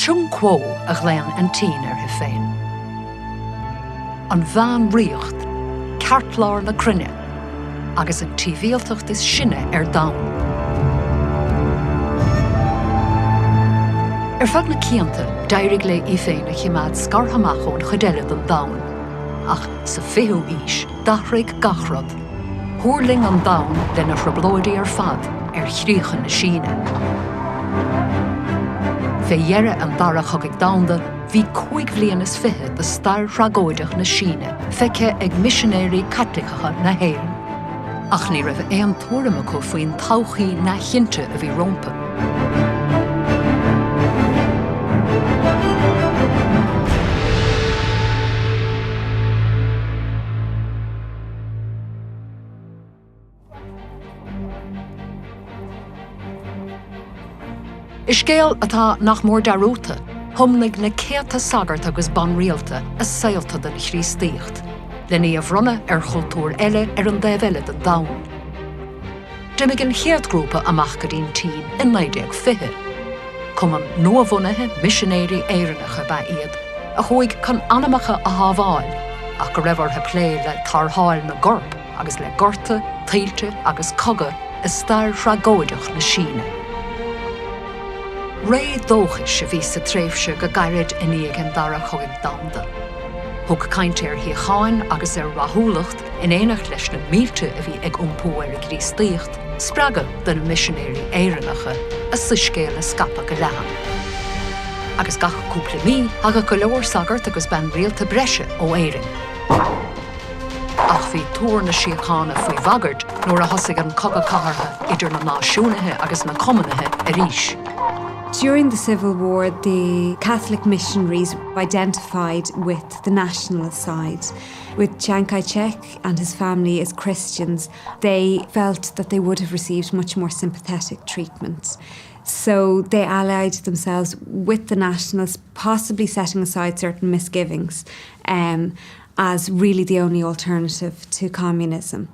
tion quo a glen an tSín féin. An bhean riocht, ceartláir na crunne, agus an tíbhéaltacht is sinne dain. Fad na cianta, dairig le féin a chiimad scarthamach ón chudeile an dain, ach sa fiú ís, dachraig gachrod, thuirling an dain le na phroblóidí fad chríochan na síne. Fé dhearre an dara chugig dainda, hí 5 bliain is fiche de stair ragóideach na síne, feice ag missionéirí catlicacha na héireann. Ach ní raibh éon tuairim acu faoin todhchaí na chinnte a bhí rompa. Is scéal atá nach mór darúta, thomlaigh na céata sagart agus ban rialta a saolta den chríostíocht, le ní a bhrunne chultúr eile an daimhile den dain. D'imigh an chéadgrúpa amach go dtíon tSín in 1950. Cumann nuamhbhunaithe missionéirí éireannacha ba iad, a chuaigh chun anamacha a thábháil, ach go raibh ortha plé le tartháil na gorp, agus le gorta, tílte agus coga is stair ragóideach na síne. Ré dóchais a bhí sa tréimhse go gairid iníag an dara chugig dainda. Thug caint híocháin agus rathúlacht in éanach leis na mílte a bhí ag iompú a chríostíocht, spreagadh den missionéirí éireannacha a sa scéal a scapa go leathan. Agus gach cúpla mí aga go leor sagart agus ben rialta breise ó éireann. Ach bhí túir na síochána faoi bhagart nuair a thosaigh an coga cathartha idir na náisiúnathe agus na cumanathe a rís. During the Civil War, the Catholic missionaries identified with the national side. With Chiang Kai-shek and his family as Christians, they felt that they would have received much more sympathetic treatment. So they allied themselves with the nationals, possibly setting aside certain misgivings, as really the only alternative to communism.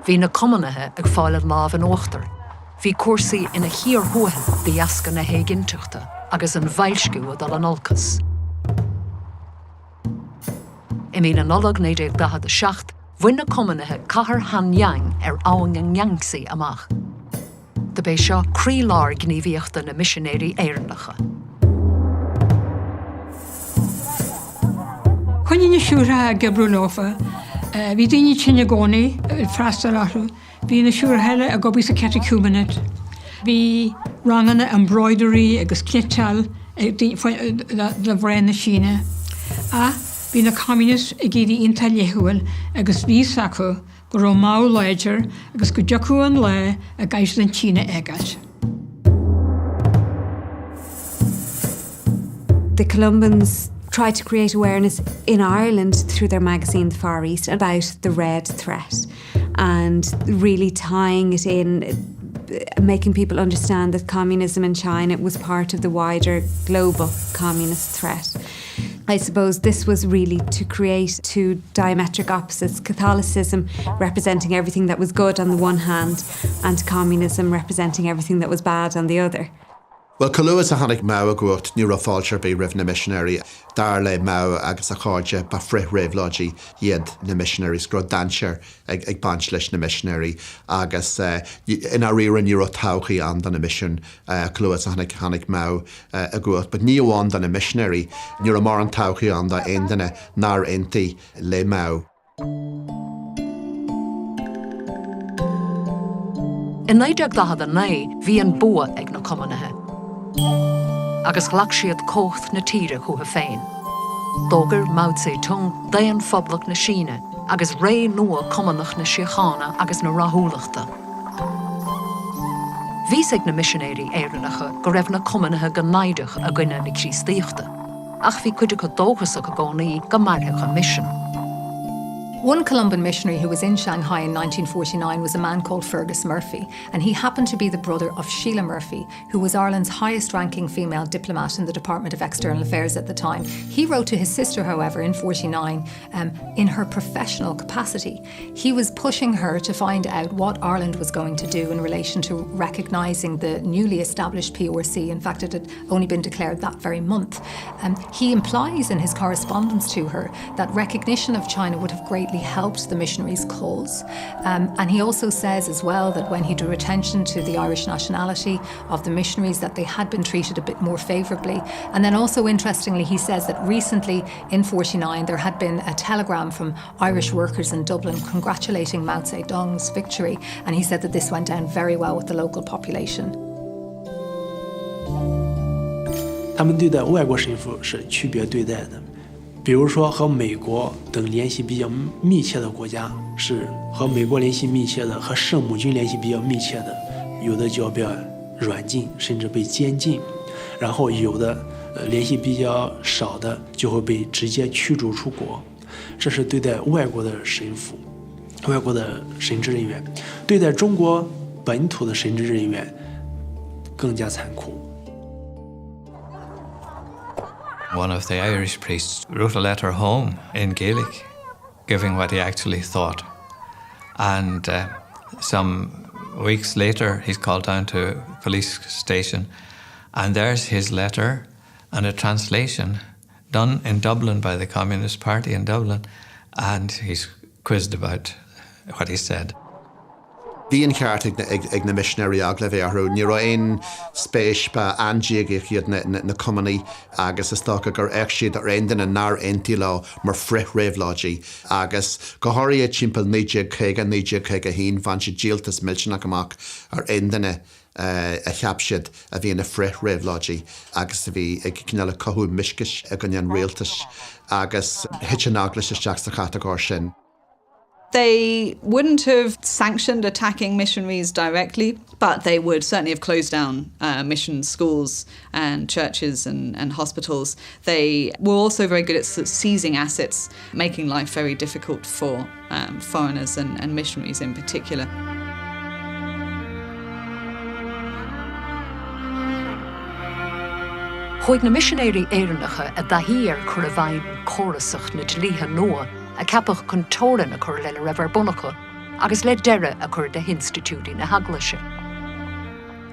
Bhí na cumanathe ag fáileadh lámh an uachtar. Bhí cuasaí ina thíor thuaithe de dheasca na héiginteachta agus an bhailsciú dal an olcas. I 1947, bhain na cumanathe cathair Hanyang abhaing an Yangtze amach. De bé seo críoláir gníomhaíochta na missionéirí éireannacha. Chuine na siúrtha gebrúlófa, bhí daoine tine gcónaí freastal athú, bhí na siúr heile a gobí sa catechúmanate. Bhí ranganna embroidery agus cliteal le bhréin na síne. A bhí na communist a géadí ionta léthúil agus bhí sacu go raibh máu léidir agus go deocú an le a gaiis den Tíne agat. The Columbians tried to create awareness in Ireland through their magazine The Far East about the Red Threat and really tying it in, making people understand that communism in China was part of the wider global communist threat. I suppose this was really to create two diametric opposites, Catholicism representing everything that was good on the one hand and communism representing everything that was bad on the other. Well, Colúas a hanig mau a gúirt ní fáiltear bí rih na missionary dar le mau agus a cháide ba frith réhlóidí iad na missionaries gro danseir ag bant leis na missionary agus ina rian ní todhchaí an na mission Colúas a hanig mau a gúirt, but ní amháin na missionary ní mar an todhchaí an da aon duine nar intaí le mau. In 1949, bhí an bua ag na cumanathe. Agus ghlach siad cócht na tíre chutha féin. Dógur Mao Zedong daon phoblach na síne agus ré nua cumanach na síochána agus na rathúlachta. Bhís ag na missionéirí éireannacha go raibh na cumanathe go naideach a gcuine na chríostíochta, ach bhí cuideach go dóchas a go gcónaí go maithreach a mission. One Columban missionary who was in Shanghai in 1949 was a man called Fergus Murphy, and he happened to be the brother of Sheila Murphy, who was Ireland's highest-ranking female diplomat in the Department of External Affairs at the time. He wrote to his sister, however, in 49, in her professional capacity. He was pushing her to find out what Ireland was going to do in relation to recognising the newly established PRC. In fact, it had only been declared that very month. He implies in his correspondence to her that recognition of China would have greatly helped the missionaries' cause. And he also says as well that when he drew attention to the Irish nationality of the missionaries, that they had been treated a bit more favourably. And then also interestingly, he says that recently in 49 there had been a telegram from Irish workers in Dublin congratulating Mao Zedong's victory, and he said that this went down very well with the local population. 他们对待外国神父是区别对待的。比如说和美国等联系比较密切的国家，是和美国联系密切的，和圣母军联系比较密切的，有的就要被软禁，甚至被监禁，然后有的联系比较少的就会被直接驱逐出国。这是对待外国的神父、外国的神职人员。对待中国本土的神职人员更加残酷。One of the Irish priests wrote a letter home in Gaelic, giving what he actually thought. And some weeks later, he's called down to a police station, and there's his letter and a translation done in Dublin by the Communist Party in Dublin, and he's quizzed about what he said. Bhíonn ceart ag na missionary agla bhéarthú, ní raibh aon spéis ba andiaigh chiad na cumannaí agus is tócha gur ag siad ar aon duine nár aontaí lá mar frith réamhláidí agus go háirí timpeall 1950 hín bhain siad díaltas millseach amach ar aon duine a cheap siad a bhí na frith réamhláidí agus a bhí ag cinneala cothú miscis a gannn réaltas agus hit an aglas isteach sa chatagóir sin. They wouldn't have sanctioned attacking missionaries directly, but they would certainly have closed down mission schools and churches and hospitals. They were also very good at seizing assets, making life very difficult for foreigners and missionaries in particular. Chuig na missionéirí éireannacha a dahí ar chur a bhain chorasach na tlíthe nua a ceapach contóran a chur le raibh ar bunacha agus le deire a chur de institútí na haglaise.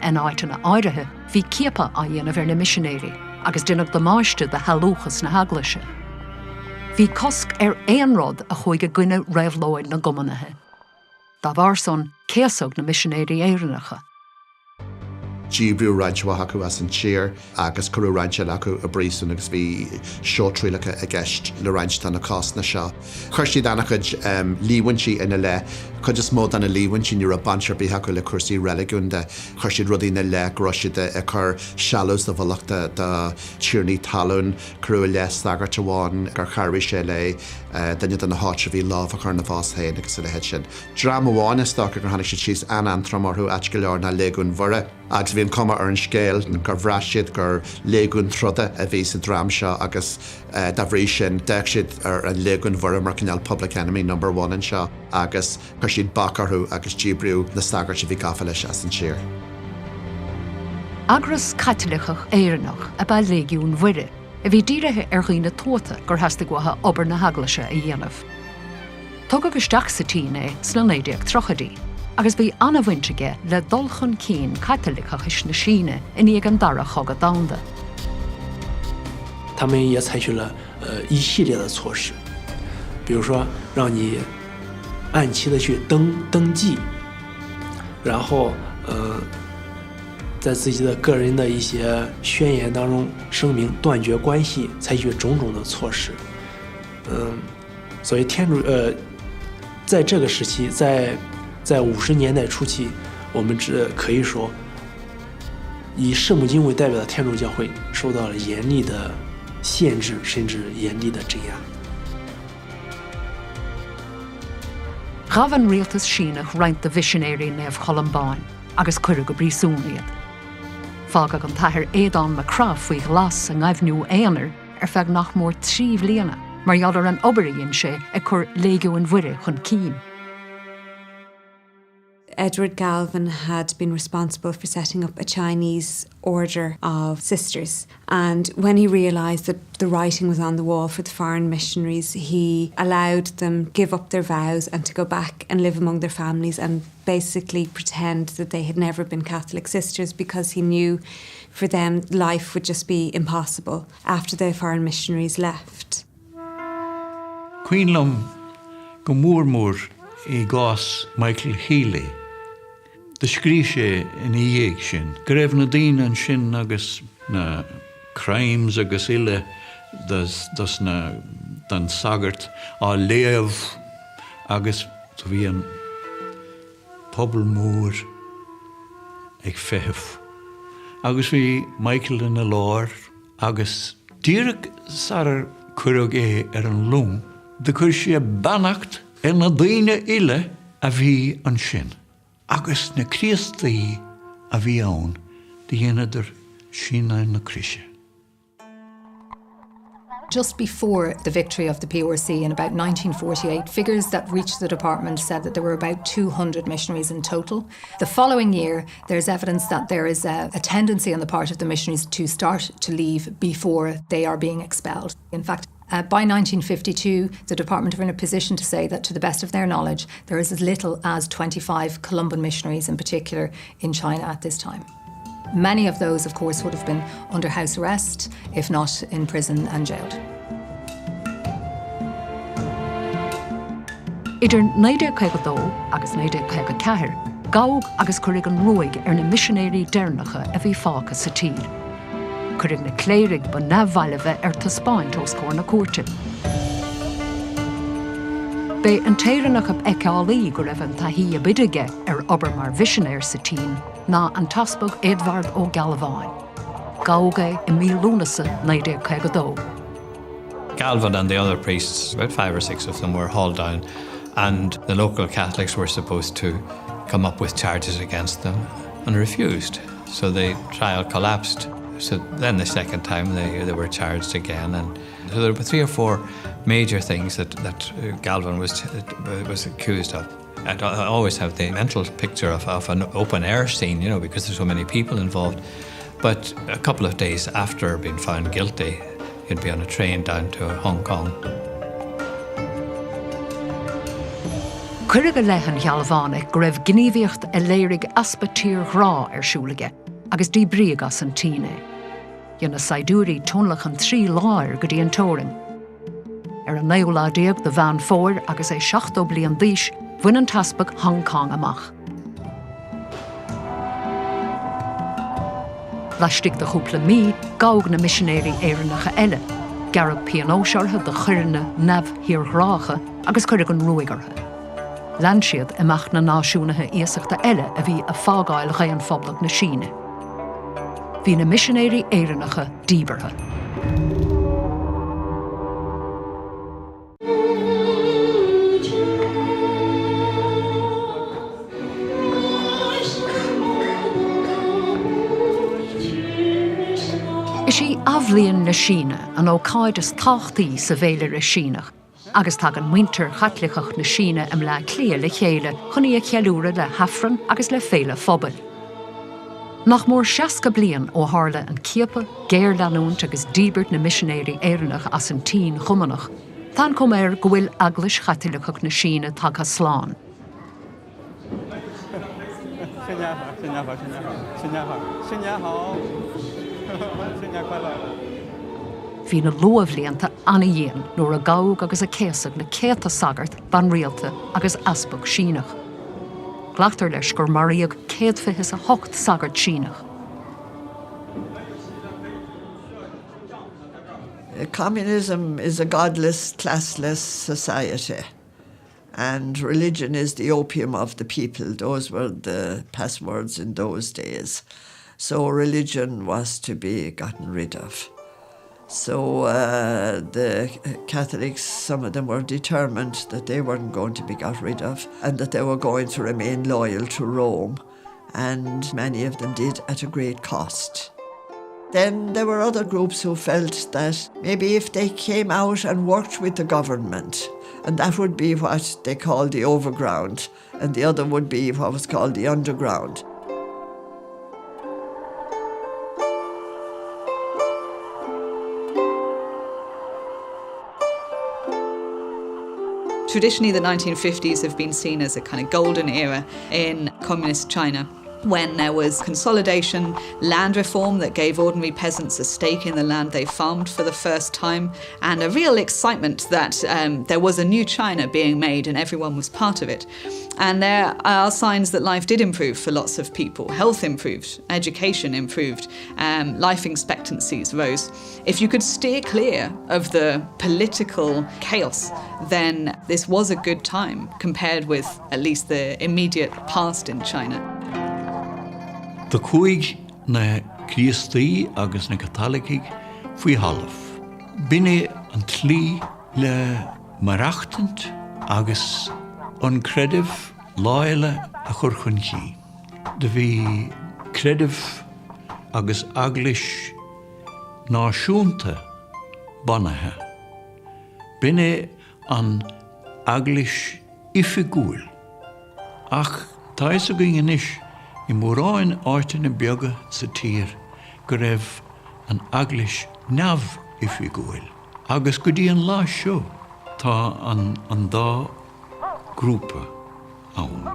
An áitina áirithe bhí céapa a dhéanamh ar na missionéirí agus duineadh do máiste de healúchas na haglaise. Bhí cosc ar éonrád a chuig a gcuine réamhlóid na gomanathe. Dá bhar son céasóg na missionéirí éireannacha. Díbriú reinteá acu as an tír agus curú reintead acu a brísún agus bhí seotrílacha a gceist le reinteán na cásna seo. Chuirtí dana chud líhaintí ina le, chud is mód anna líhaintí nuair a banseir bí acu le cuasaí religúnta, chuirtí rudí na le groisiide a chur sealas do bhallachta de tíornaí talún, curú le sagart amháin gur charbhí sé le daine den na háte bhí láh a chur na bhás hain agus le head sin. Drama amháin is tócha gur tháinig sé tíos anantra marthú ait go leor na léigún mhora, agus bhíon cuma ar an scéal gur bhreisiad gur léigún troda a bhí sa drám seo agus dá bhrí sin deag siad ar an léigún mhora mar cinál Public Enemy No. 1 an seo agus chuir siad bacarthú agus díbriú na sagart a bhí gafa leis as an tír. Agras catilichach éireannach a ba léigiún mhuire a bhí díirithe ar chuoine tóta gur heasta gotha obair na haglaise a dhéanamh. Tugad isteach sa tíine sna 1930 agus bhí anmhainteige le dulchan cín catilichach is na Síne in ag an dara chogad dáanda. 他们也采取了一系列的措施，比如说让你按期的去登记，然后在自己的个人的一些宣言当中声明断绝关系，采取种种的措施。所以天主在这个时期，在50年代初期，我们可以说以圣母经为代表的天主教会受到了严厉的限制，甚至严厉的镇压。Ghavan rialtas Sínach roint de visionéirí nef Columban agus cuir go brísúniad. Fágad an taithir éadán macrá faoi glas an ghaimhnú éanair ar feadh nach mór 3 bliana mar iadar an obaríonn sé ag chur léigiú an bhuire chun cín. Edward Galvin had been responsible for setting up a Chinese order of sisters. And when he realised that the writing was on the wall for the foreign missionaries, he allowed them give up their vows and to go back and live among their families and basically pretend that they had never been Catholic sisters, because he knew for them life would just be impossible after the foreign missionaries left. Cuinnlam go mór I gás Michael Healy. De scrí sé in dhéag sin. Go raibh na daoine an sin agus na crimes agus ile dus na dan sagart á léamh agus bhí an pobl mór ag feitheamh. Agus bhí Michael in na láir agus díreach sarar cuireadh an lún de chuir sé bannacht na daoine ile a bhí an sin. Agus na Christaí a bhí ann de dhéanaidir síneáin na Crisise. Just before the victory of the PRC in about 1948, figures that reached the department said that there were about 200 missionaries in total. The following year, there's evidence that there is a tendency on the part of the missionaries to start to leave before they are being expelled. In fact, by 1952, the department are in a position to say that, to the best of their knowledge, there is as little as 25 Columban missionaries in particular in China at this time. Many of those, of course, would have been under house arrest, if not in prison and jailed. Idir 1952 agus 1954, Gaog agus chuirigh an roig na missionéirí dearnacha a bhí fáca sa tír. Chuirigh na cléirigh ba nabhhailmhe ta Spáin tos cór na cuairte. Bé an téireannach ab eiceálaí go raibh an taithí a bidige obair mar visionéir sa tín ná an taspog Edward ó Galváin. Gaog I mí lúnasa 1952. Galvin and the other priests, about 5 or 6 of them, were hauled down, and the local Catholics were supposed to come up with charges against them and refused. So the trial collapsed. So then the second time they were charged again, and so there were 3 or 4 major things that Galvin was accused of. I always have the mental picture of an open-air scene, you know, because there's so many people involved. But a couple of days after being found guilty, he'd be on a train down to Hong Kong. Cuirigh leithan Galváin go raibh gníomhaíocht a léirigh aspa tír rá siúlaige, agus dí bríag as an tíine. Dhéanna saidúirí tónlach an 3 láir go dtí an tóring. An 19 de bhean fóir agus 7 bliain d'aois, bhain an taspag Hong Kong amach. Laistigh de chúpla mí Gaog na missionéirí éireannacha eile, garab pianóseartha de chuireanna nabh-thíorghrácha agus chuirigh an ruigartha. Lean siad amach na náisiúnatha íosachta eile a bhí a fágáil an phoblach na Síne. Bhí na missionéirí éireannacha díbartha. Is sí afhlíonn na Síne an ócáid is táchtaí sa bhéilir is Sínach, agus tá an muintir chatlichach na Síne am le clia le chéile chunaí a chealúra le hafran agus le féile phobal. Nach mór 60 bliain ó tharla an cíopa, géir leanúint agus díbert na missionéirí éireannach as an tín chumanach, tá com go bhfuil aglas chatlichach na Síne tá sláán. Bhí na luamhlíonanta anna dhéan nuair a Gaog agus a céasach na céata sagart ban rialta agus aspag Sínach. Glachtar leis gur maríoh 128 sagart Sínach. Communism is a godless, classless society, and religion is the opium of the people. Those were the passwords in those days. So religion was to be gotten rid of. So the Catholics, some of them were determined that they weren't going to be got rid of and that they were going to remain loyal to Rome. And many of them did at a great cost. Then there were other groups who felt that maybe if they came out and worked with the government, and that would be what they called the overground, and the other would be what was called the underground. Traditionally, the 1950s have been seen as a kind of golden era in communist China, when there was consolidation, land reform that gave ordinary peasants a stake in the land they farmed for the first time, and a real excitement that there was a new China being made and everyone was part of it. And there are signs that life did improve for lots of people. Health improved, education improved, life expectancies rose. If you could steer clear of the political chaos, then this was a good time compared with at least the immediate past in China. The cuig na Christi agus na Catholicig fui half. Binne an tlí le marachtant agus uncrediv láile a churchunchi. De vi crediv agus aglish náisiúnta banahe. Binne an aglish ifigúil. Ach táis a gingen ish I móráin áitin na beaga sa tír go raibh an aglish neamh ifigúil. Agus go dtí an lá seo tá an dá grúpa ann.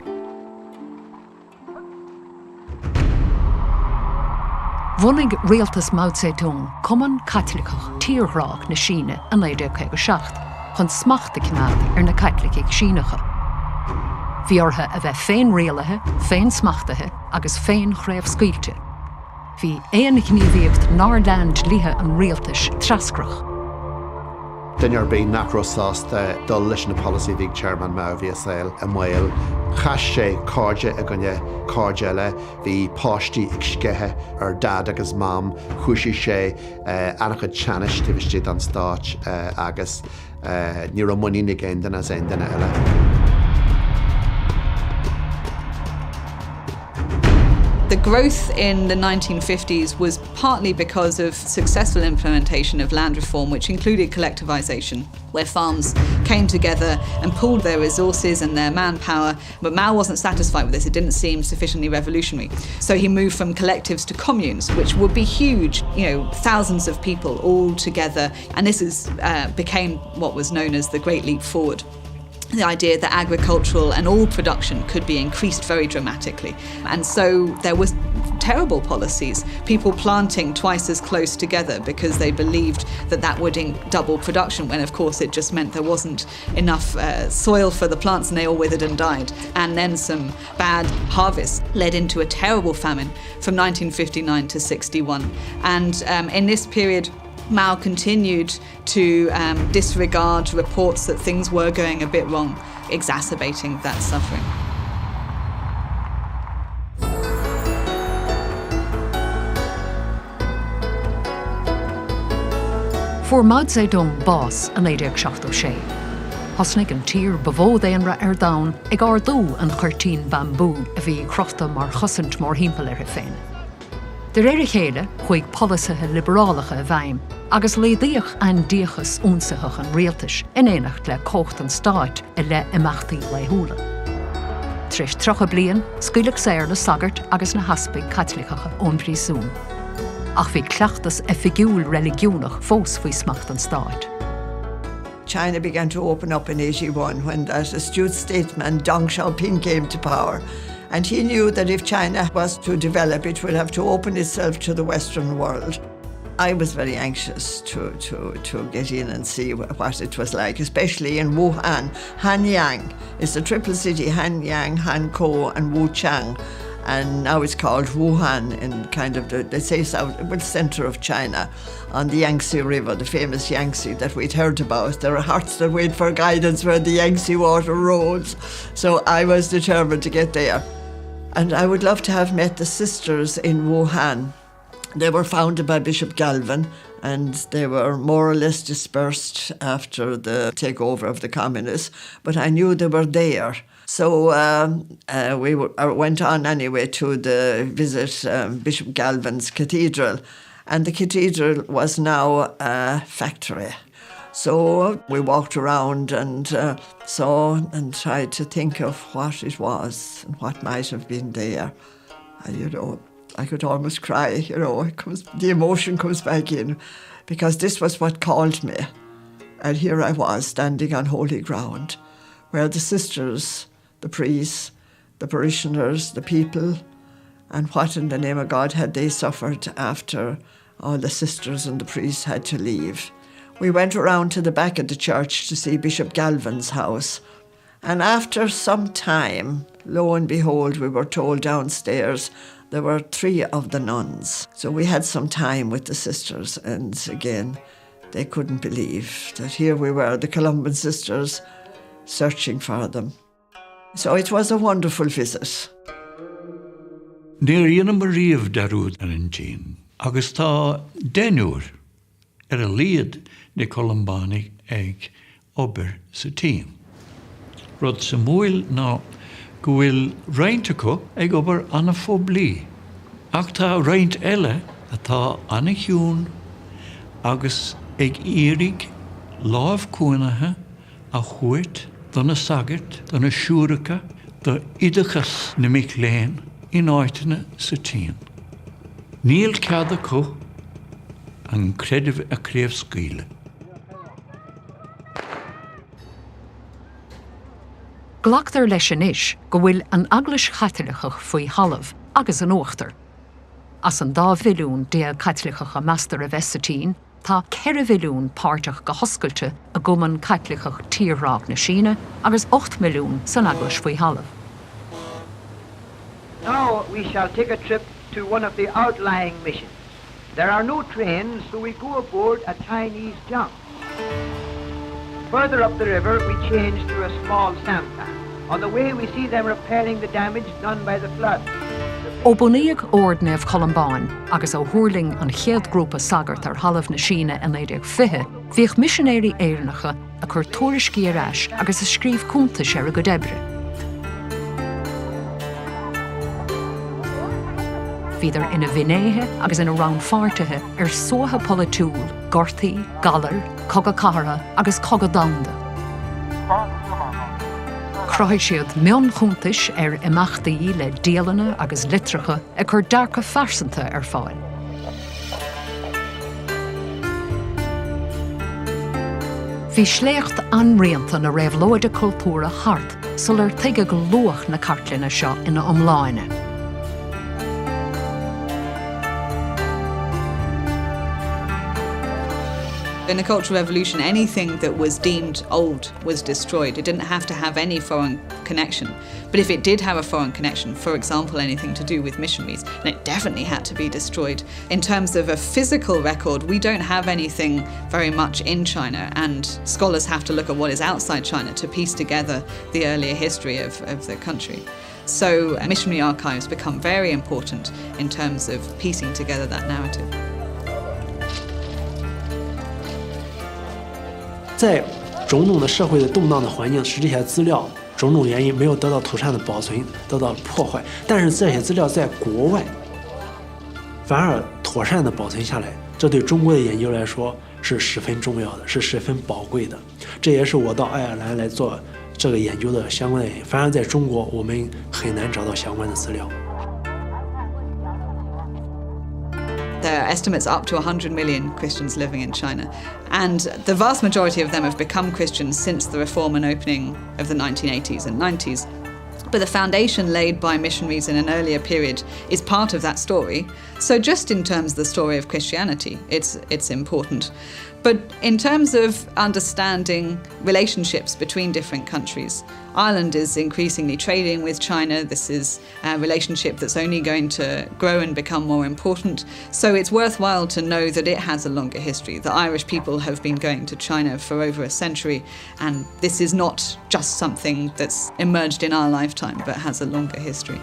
Bhunaigh rialtas Mao Zedong cumann Caitlicach tíorthráach na Síne an 1957 chun smachta cimad na Caitlicigh Síneacha. Bhí ortha a bheith féin rialathe, féin smachtathe agus féin chraobh scaoilte. Bhí éon gníomhaíocht náirland lithe an rialtas trascrach. Duine bí nachrósásta dul leis na policy bhí Chairman Mao bhí saoil a mhail. Chas sé cáide a gunne cáide eile bhí páistí ag scithe ar dad agus mam, chuisí sé annachad teanais tíbhiste an stáit agus ní ra muí na géandan as aon duine eile. The growth in the 1950s was partly because of successful implementation of land reform, which included collectivization, where farms came together and pooled their resources and their manpower. But Mao wasn't satisfied with this. It didn't seem sufficiently revolutionary. So he moved from collectives to communes, which would be huge, thousands of people all together. And this became what was known as the Great Leap Forward. The idea that agricultural and all production could be increased very dramatically. And so there was terrible policies, people planting twice as close together because they believed that would double production, when of course it just meant there wasn't enough soil for the plants and they all withered and died. And then some bad harvests led into a terrible famine from 1959 to 61. And in this period, Mao continued to disregard reports that things were going a bit wrong, exacerbating that suffering. For Mao Zedong bás an 1976. Thosnaigh an tír bhód éanra ar domhan ag ardú an chuirtín bambú a bhí crochta mar chosint mór hímpel ar féin. De réir chéile chuig polisithe liberálacha a bhaim, agus léadaíoch an díochas únsachach an rialtas in éanacht le cócht an stáit I le imachtaí leithúla. Tris trocha blian, scuileach saoir le sagart agus na haspaigh Caitlicacha ón bhríosún. Ach bhí cleachtas a figiúil religiúnach fós faoi smacht an stáit. China began to open up in 81 when that astute statesman Deng Xiaoping came to power. And he knew that if China was to develop, it would have to open itself to the Western world. I was very anxious to get in and see what it was like, especially in Wuhan. Hanyang is the triple city, Hanyang, Hankou and Wuchang. And now it's called Wuhan in kind of they say center of China on the Yangtze River, the famous Yangtze that we'd heard about. There are hearts that wait for guidance where the Yangtze water rolls. So I was determined to get there. And I would love to have met the sisters in Wuhan. They were founded by Bishop Galvin, and they were more or less dispersed after the takeover of the communists, but I knew they were there. So we went on anyway to visit Bishop Galvin's cathedral, and the cathedral was now a factory. So we walked around and saw and tried to think of what it was and what might have been there. And, I could almost cry, the emotion comes back in, because this was what called me. And here I was standing on holy ground, where the sisters, the priests, the parishioners, the people, and what in the name of God had they suffered after all the sisters and the priests had to leave. We went around to the back of the church to see Bishop Galvin's house. And after some time, lo and behold, we were told downstairs there were 3 of the nuns. So we had some time with the sisters, and again, they couldn't believe that here we were, the Columban sisters, searching for them. So it was a wonderful visit. Níor dhéanam a riamh darúd ar an tSín, agus tá déanúr ar a líad na Columbánaigh ag obair sa tSín. Rud sa múil ná go bhfuil roinnt acu ag obair anna phoblaí, ach tá roinnt eile atá anna hiún agus ag iarraigh lámh cuainithe a chuairt donna sagart, donna siúracha, do idachas na micléin in áiteanna sa tSín. Níl cead acu an creidirh a créamh scaoile. Glachtar leis an isis go bhfuil an aglas chaitliceach faoi halamh agus an uachtar. As an 2 mhilliún dia caitliceach a meastar a bheith sa tSín, tá 4 mhilliún páirteach go hoscailte a gcumann caitliceach tíorrách na Síne agus 8 mhilliún san aglas faoi halamh. Now we shall take a trip to one of the outlying missions. There are no trains, so we go aboard a Chinese junk. Further up the river, we change to a small sampan. On the way, we see them repairing the damage done by the flood. Ó bunaíodh ordnamh Columbáin agus ó thuirling an chéad grúpa sagart ar halamh na Síne in 1950, bhíodh missionéirí éireannacha a chur tuairiscí ar ais agus a scríomh cúntais ar a go d'oibre. Bhíidir ina bhínéithe agus ina rán fáirtithe ar sótha polatúil, gortaí, galar, cogadh cara agus cogadh damda. Chraithfidh siad meon chuntais ar imeachtaí le déalainne agus litricha a chur dearcha farsanta ar fáil. Bhí sléocht anrianta na réabhlóide cultúra hart sular tuige go luach na cartlainne seo ina iomláine. In the Cultural Revolution, anything that was deemed old was destroyed. It didn't have to have any foreign connection. But if it did have a foreign connection, for example, anything to do with missionaries, then it definitely had to be destroyed. In terms of a physical record, we don't have anything very much in China, and scholars have to look at what is outside China to piece together the earlier history of the country. So missionary archives become very important in terms of piecing together that narrative. 在种种的社会的动荡的环境，使这些资料种种原因没有得到妥善的保存，得到破坏。但是这些资料在国外反而妥善的保存下来，这对中国的研究来说是十分重要的，是十分宝贵的。这也是我到爱尔兰来做这个研究的相关的原因。反而在中国，我们很难找到相关的资料。 There are estimates up to 100 million Christians living in China, and the vast majority of them have become Christians since the reform and opening of the 1980s and 90s. But the foundation laid by missionaries in an earlier period is part of that story. So just in terms of the story of Christianity, it's important. But in terms of understanding relationships between different countries, Ireland is increasingly trading with China. This is a relationship that's only going to grow and become more important. So it's worthwhile to know that it has a longer history. The Irish people have been going to China for over a century, and this is not just something that's emerged in our lifetime, but has a longer history.